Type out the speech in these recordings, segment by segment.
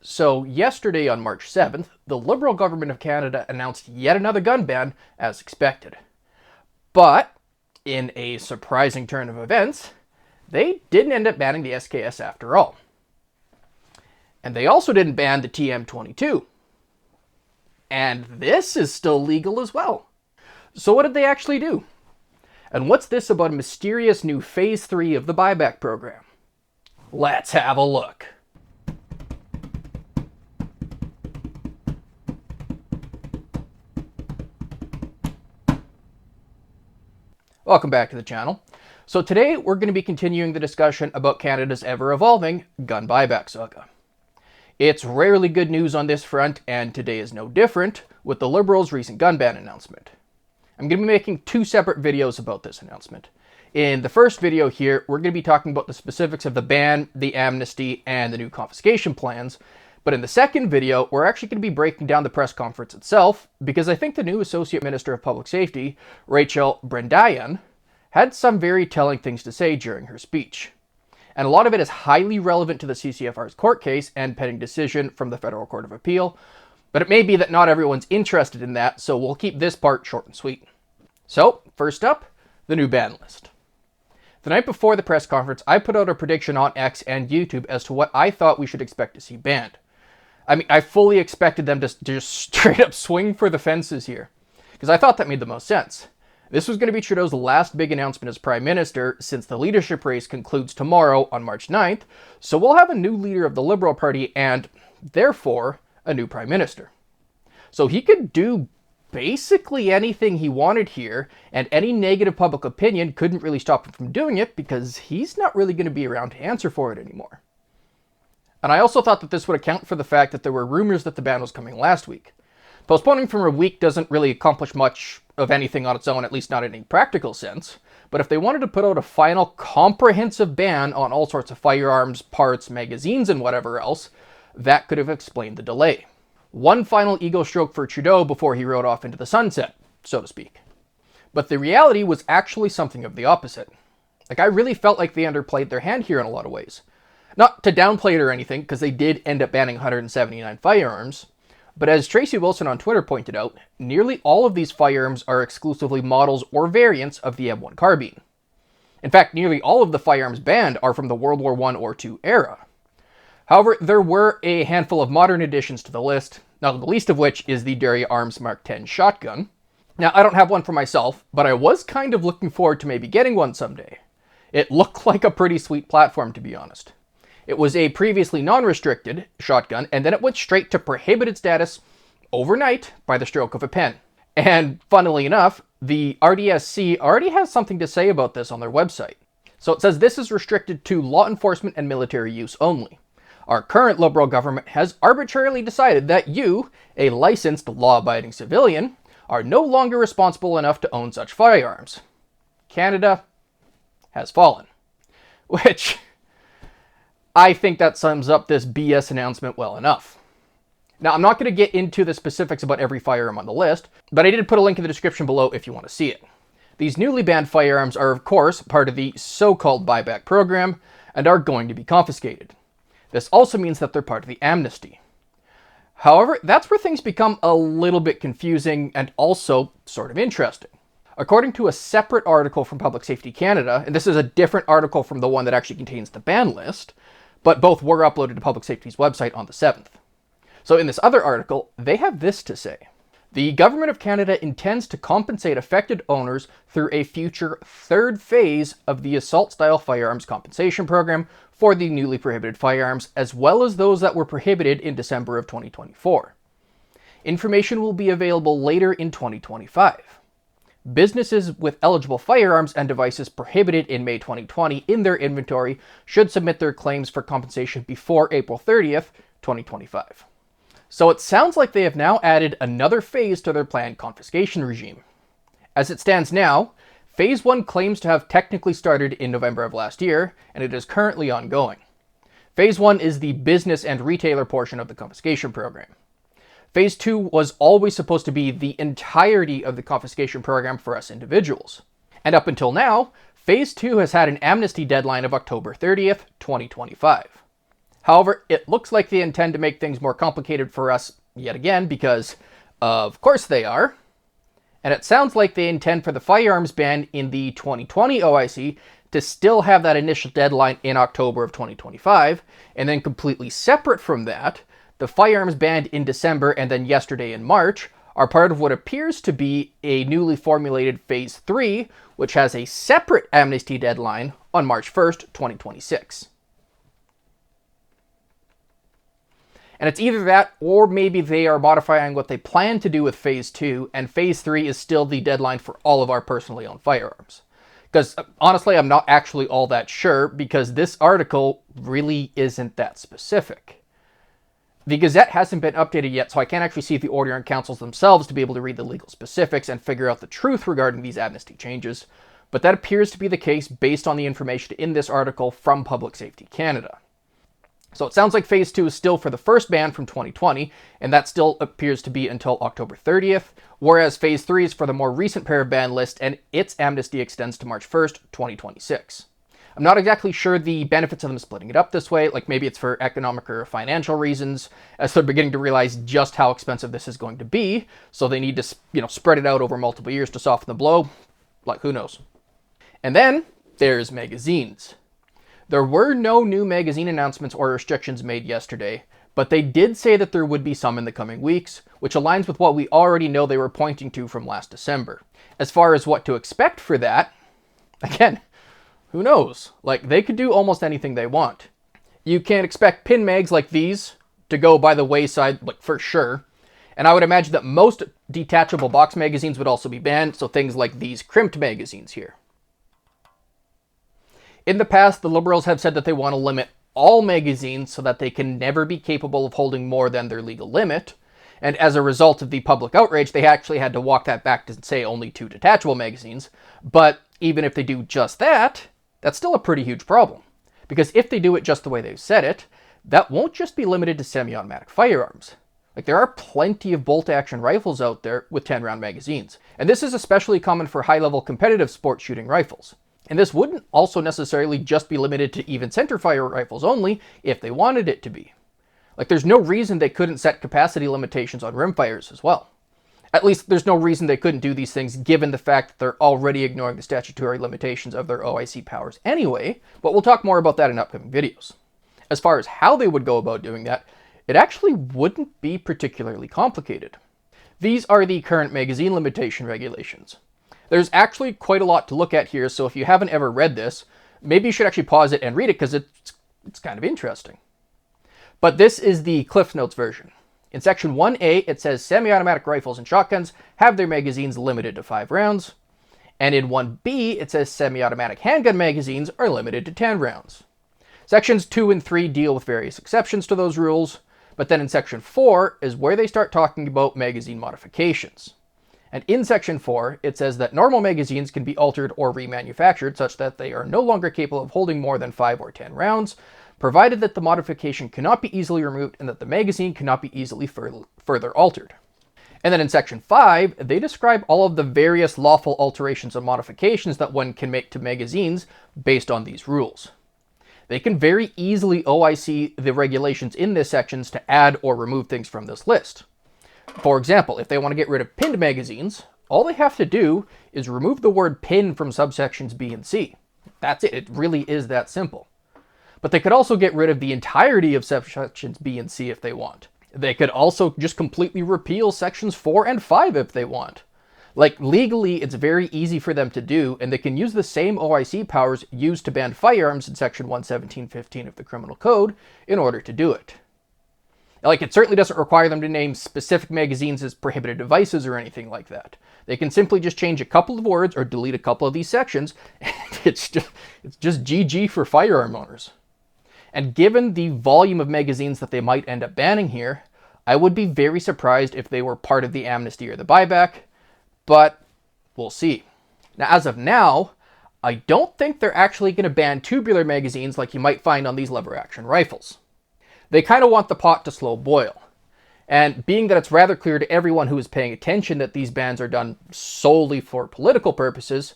So yesterday on March 7th, the Liberal government of Canada announced yet another gun ban as expected. But, in a surprising turn of events, they didn't end up banning the SKS after all. And they also didn't ban the TM22. And this is still legal as well. So what did they actually do? And what's this about a mysterious new Phase 3 of the Buyback Program? Let's have a look. Welcome back to the channel. So today we're going to be continuing the discussion about Canada's ever-evolving gun buyback saga. It's rarely good news on this front, and today is no different with the Liberals' recent gun ban announcement. I'm going to be making two separate videos about this announcement. In the first video here, we're going to be talking about the specifics of the ban, the amnesty, and the new confiscation plans. But in the second video, we're actually going to be breaking down the press conference itself, because I think the new Associate Minister of Public Safety, Rachel Brendayan, had some very telling things to say during her speech. And a lot of it is highly relevant to the CCFR's court case and pending decision from the Federal Court of Appeal, but it may be that not everyone's interested in that, so we'll keep this part short and sweet. So, first up, the new ban list. The night before the press conference, I put out a prediction on X and YouTube as to what I thought we should expect to see banned. I mean, I fully expected them to just straight up swing for the fences here, because I thought that made the most sense. This was going to be Trudeau's last big announcement as Prime Minister since the leadership race concludes tomorrow on March 9th, so we'll have a new leader of the Liberal Party and, therefore, a new Prime Minister. So he could do basically anything he wanted here, and any negative public opinion couldn't really stop him from doing it because he's not really going to be around to answer for it anymore. And I also thought that this would account for the fact that there were rumors that the ban was coming last week. Postponing from a week doesn't really accomplish much of anything on its own, at least not in any practical sense, but if they wanted to put out a final comprehensive ban on all sorts of firearms, parts, magazines, and whatever else, that could have explained the delay. One final ego stroke for Trudeau before he rode off into the sunset, so to speak. But the reality was actually something of the opposite. I really felt like they underplayed their hand here in a lot of ways. Not to downplay it or anything, because they did end up banning 179 firearms, but as Tracy Wilson on Twitter pointed out, nearly all of these firearms are exclusively models or variants of the M1 carbine. In fact, nearly all of the firearms banned are from the World War I or II era. However, there were a handful of modern additions to the list, not the least of which is the Derry Arms Mark 10 shotgun. Now, I don't have one for myself, but I was kind of looking forward to maybe getting one someday. It looked like a pretty sweet platform, to be honest. It was a previously non-restricted shotgun, and then it went straight to prohibited status overnight by the stroke of a pen. And funnily enough, the RDSC already has something to say about this on their website. So it says this is restricted to law enforcement and military use only. Our current Liberal government has arbitrarily decided that you, a licensed law-abiding civilian, are no longer responsible enough to own such firearms. Canada has fallen. Which, I think that sums up this BS announcement well enough. Now, I'm not going to get into the specifics about every firearm on the list, but I did put a link in the description below if you want to see it. These newly banned firearms are, of course, part of the so-called Buyback Program and are going to be confiscated. This also means that they're part of the amnesty. However, that's where things become a little bit confusing and also sort of interesting. According to a separate article from Public Safety Canada, and this is a different article from the one that actually contains the ban list, but both were uploaded to Public Safety's website on the 7th. So in this other article, they have this to say. The Government of Canada intends to compensate affected owners through a future third phase of the assault-style firearms compensation program for the newly prohibited firearms, as well as those that were prohibited in December of 2024. Information will be available later in 2025. Businesses with eligible firearms and devices prohibited in May 2020 in their inventory should submit their claims for compensation before April 30th, 2025. So it sounds like they have now added another phase to their planned confiscation regime. As it stands now, Phase 1 claims to have technically started in November of last year, and it is currently ongoing. Phase 1 is the business and retailer portion of the confiscation program. Phase 2 was always supposed to be the entirety of the confiscation program for us individuals. And up until now, Phase 2 has had an amnesty deadline of October 30th, 2025. However, it looks like they intend to make things more complicated for us yet again, because of course they are. And it sounds like they intend for the firearms ban in the 2020 OIC to still have that initial deadline in October of 2025, and then completely separate from that, the firearms banned in December and then yesterday in March are part of what appears to be a newly formulated Phase 3, which has a separate amnesty deadline on March 1st, 2026. And it's either that, or maybe they are modifying what they plan to do with Phase 2, and Phase 3 is still the deadline for all of our personally owned firearms. Because honestly, I'm not actually all that sure, because this article really isn't that specific. The Gazette hasn't been updated yet, so I can't actually see the Order in Councils themselves to be able to read the legal specifics and figure out the truth regarding these amnesty changes, but that appears to be the case based on the information in this article from Public Safety Canada. So it sounds like Phase 2 is still for the first ban from 2020, and that still appears to be until October 30th, whereas Phase 3 is for the more recent pair of ban list, and its amnesty extends to March 1st, 2026. I'm not exactly sure the benefits of them splitting it up this way, like maybe it's for economic or financial reasons, as they're beginning to realize just how expensive this is going to be, so they need to, spread it out over multiple years to soften the blow. Like, who knows? And then there's magazines. There were no new magazine announcements or restrictions made yesterday, but they did say that there would be some in the coming weeks, which aligns with what we already know they were pointing to from last December. As far as what to expect for that, again, who knows? Like, they could do almost anything they want. You can expect pin mags like these to go by the wayside, like, for sure. And I would imagine that most detachable box magazines would also be banned, so things like these crimped magazines here. In the past, the Liberals have said that they want to limit all magazines so that they can never be capable of holding more than their legal limit. And as a result of the public outrage, they actually had to walk that back to say only 2 detachable magazines. But even if they do just that, that's still a pretty huge problem. Because if they do it just the way they've said it, that won't just be limited to semi-automatic firearms. Like, there are plenty of bolt-action rifles out there with 10-round magazines. And this is especially common for high-level competitive sport shooting rifles. And this wouldn't also necessarily just be limited to even centerfire rifles only if they wanted it to be. Like, there's no reason they couldn't set capacity limitations on rimfires as well. At least there's no reason they couldn't do these things given the fact that they're already ignoring the statutory limitations of their OIC powers anyway, but we'll talk more about that in upcoming videos. As far as how they would go about doing that, it actually wouldn't be particularly complicated. These are the current magazine limitation regulations. There's actually quite a lot to look at here, so if you haven't ever read this, maybe you should actually pause it and read it because it's kind of interesting. But this is the Cliff Notes version. In Section 1A, it says semi-automatic rifles and shotguns have their magazines limited to 5 rounds. And in 1B, it says semi-automatic handgun magazines are limited to 10 rounds. Sections 2 and 3 deal with various exceptions to those rules, but then in Section 4 is where they start talking about magazine modifications. And in Section 4, it says that normal magazines can be altered or remanufactured such that they are no longer capable of holding more than 5 or 10 rounds, provided that the modification cannot be easily removed and that the magazine cannot be easily further altered. And then in Section 5, they describe all of the various lawful alterations and modifications that one can make to magazines based on these rules. They can very easily OIC the regulations in this sections to add or remove things from this list. For example, if they want to get rid of pinned magazines, all they have to do is remove the word pin from subsections B and C. That's it. It really is that simple. But they could also get rid of the entirety of subsections B and C if they want. They could also just completely repeal sections 4 and 5 if they want. Like, legally, it's very easy for them to do, and they can use the same OIC powers used to ban firearms in Section 117.15 of the Criminal Code in order to do it. Like, it certainly doesn't require them to name specific magazines as prohibited devices or anything like that. They can simply just change a couple of words or delete a couple of these sections, and it's just GG for firearm owners. And given the volume of magazines that they might end up banning here, I would be very surprised if they were part of the amnesty or the buyback, but we'll see. Now, as of now, I don't think they're actually going to ban tubular magazines like you might find on these lever-action rifles. They kind of want the pot to slow boil. And being that it's rather clear to everyone who is paying attention that these bans are done solely for political purposes,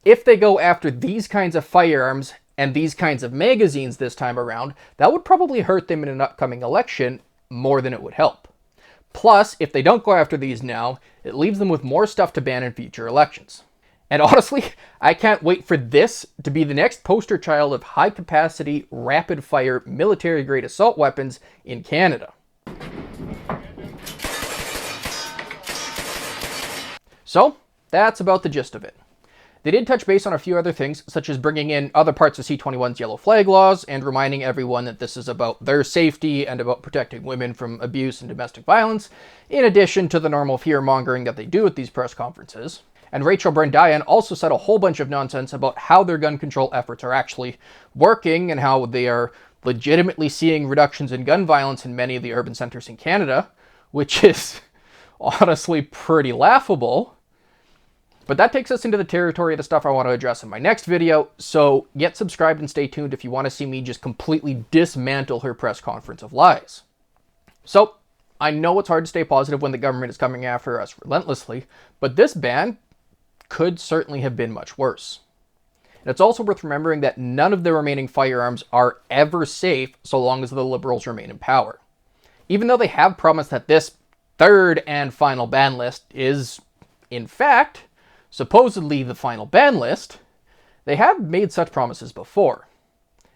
if they go after these kinds of firearms and these kinds of magazines this time around, that would probably hurt them in an upcoming election more than it would help. Plus, if they don't go after these now, it leaves them with more stuff to ban in future elections. And honestly, I can't wait for this to be the next poster child of high-capacity, rapid-fire, military-grade assault weapons in Canada. So, that's about the gist of it. They did touch base on a few other things, such as bringing in other parts of C-21's yellow flag laws and reminding everyone that this is about their safety and about protecting women from abuse and domestic violence, in addition to the normal fear-mongering that they do at these press conferences. And Rachel Brandian also said a whole bunch of nonsense about how their gun control efforts are actually working and how they are legitimately seeing reductions in gun violence in many of the urban centers in Canada, which is honestly pretty laughable. But that takes us into the territory of the stuff I want to address in my next video, so get subscribed and stay tuned if you want to see me just completely dismantle her press conference of lies. So, I know it's hard to stay positive when the government is coming after us relentlessly, but this ban could certainly have been much worse. And it's also worth remembering that none of the remaining firearms are ever safe so long as the Liberals remain in power. Even though they have promised that this third and final ban list is, in fact, supposedly the final ban list, they have made such promises before.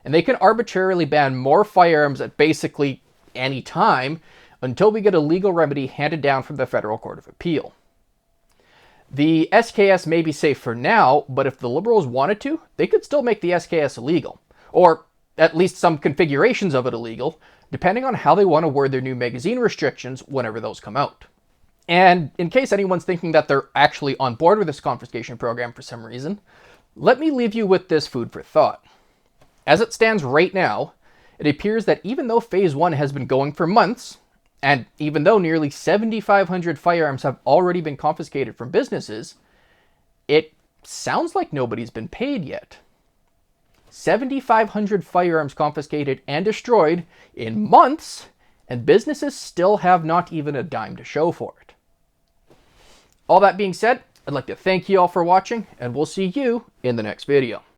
And they can arbitrarily ban more firearms at basically any time until we get a legal remedy handed down from the Federal Court of Appeal. The SKS may be safe for now, but if the Liberals wanted to, they could still make the SKS illegal. Or at least some configurations of it illegal, depending on how they want to word their new magazine restrictions whenever those come out. And in case anyone's thinking that they're actually on board with this confiscation program for some reason, let me leave you with this food for thought. As it stands right now, it appears that even though Phase 1 has been going for months, and even though nearly 7,500 firearms have already been confiscated from businesses, it sounds like nobody's been paid yet. 7,500 firearms confiscated and destroyed in months, and businesses still have not even a dime to show for it. All that being said, I'd like to thank you all for watching, and we'll see you in the next video.